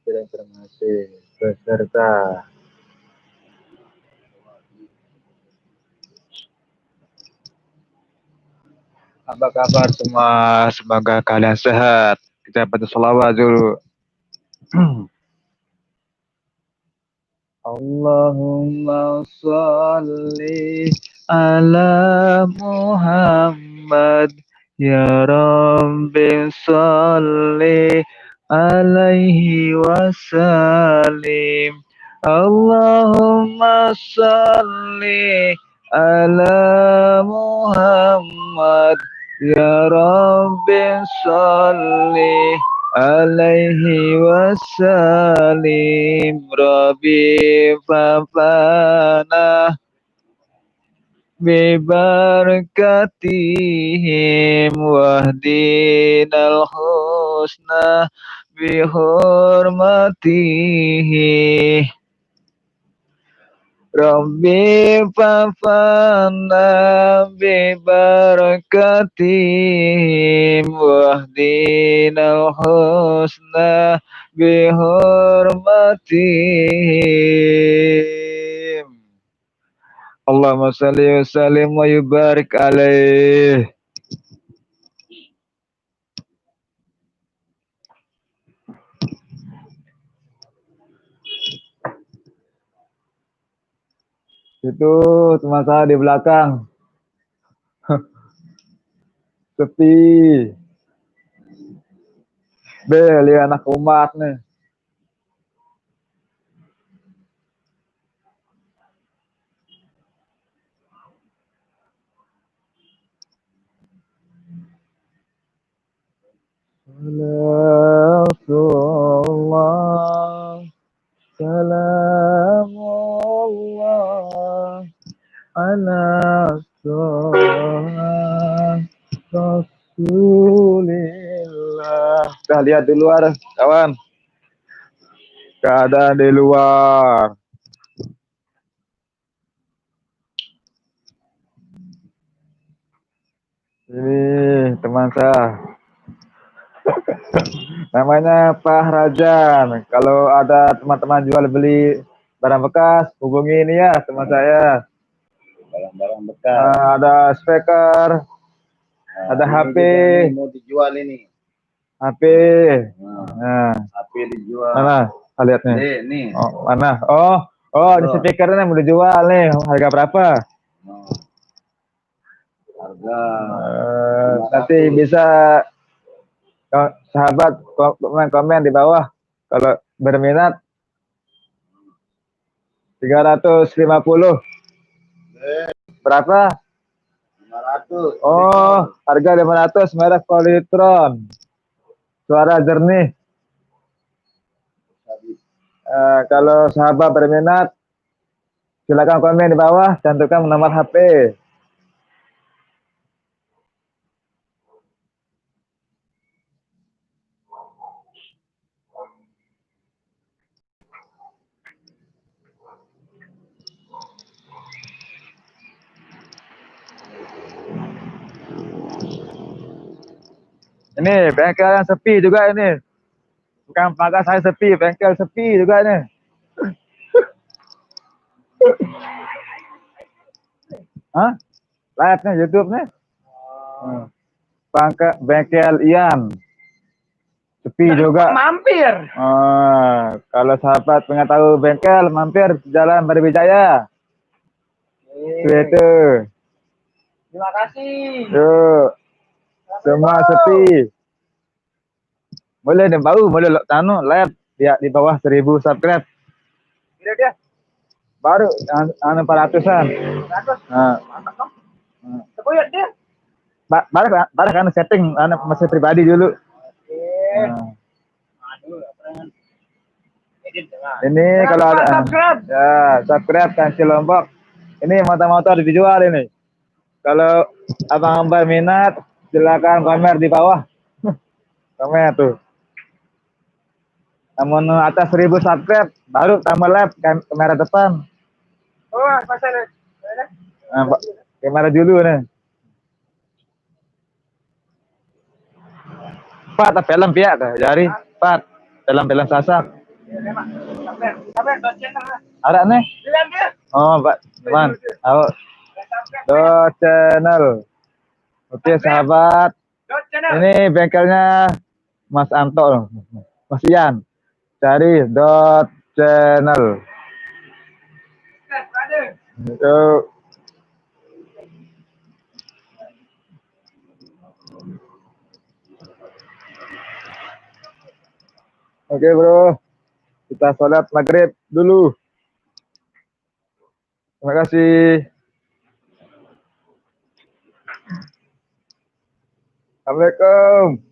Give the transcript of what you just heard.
Informasi peserta. Apa kabar semua? Semoga kalian sehat. Kita baca sholawat dulu. Allahumma sholli ala Muhammad ya Rabbi sholli alaihi wasallim. Allahumma sholli ala Muhammad ya Rabbi sholli alaihi wasallim. Rabbi fafana bibarakatihim wahdinal husna bihurmatihi. Rabbi fafana bibarakatihim wahdinal husna bihurmatihim. Allahumma salli wa sallim wa yubarik alaih. Itu teman saya di belakang. Sepi. Beli anak umat nih. Rasulullah, salamullah ala Rasulillah. Kita lihat di luar, kawan. Keadaan di luar. Ini teman saya. Namanya Pak Rajan. Kalau ada teman-teman jual beli barang bekas, hubungi ini ya teman saya. Barang-barang bekas. Ada speaker, ada HP. Mau dijual ini. HP. Nah, HP dijual. Mana? Lihat nih. Nih. Oh, mana? Oh, ini speakernya mau dijual nih. Harga berapa? Harga. Nanti bisa sahabat komen di bawah kalau berminat. 350. Berapa? 500. Oh, harga 500, merek Polytron. Suara jernih. Kalau sahabat berminat, silakan komen di bawah, cantumkan nomor HP. Ini bengkel yang sepi juga ini. Bukan pagar saya sepi, bengkel sepi juga ini. Hah? Live-nya YouTube nih. Bengkel Ian. Sepi juga. Mampir. Kalau sahabat pengen tahu bengkel, mampir Jalan Barwijaya. Itu. Terima kasih. Yuk. Semua sepi. Boleh nih baru, boleh live di bawah 1000 subscribe. Ini dia. Baru 400-an. 100. Nah. Mantap dong. Sebuyut dia. Baru kan setting masih pribadi dulu. Oke. Ini kalau ada subscribe. Ya, subscribe Kancil Lombok. Ini motor-motor dijual ini. Kalau abang berminat, silakan komen di bawah. Komen tuh. Namun atas 1000 subscribe, baru tambah live kamera depan. Oh, pasal. Kamera dulu nih. Pak, film pihak kah? Jari, Pak, film sasak. Ya, memang. Sampai, sampai dot channel lah. Ada nih? Bilang dia. Oh, Pak, cuman, ayo, Sampai Dot Channel. Oke, sahabat. dot channel. Ini bengkelnya Mas Anto, loh. Mas Ian. Cari Dot Channel. Ada. Yuk. Oke bro, kita sholat maghrib dulu. Terima kasih. Assalamualaikum.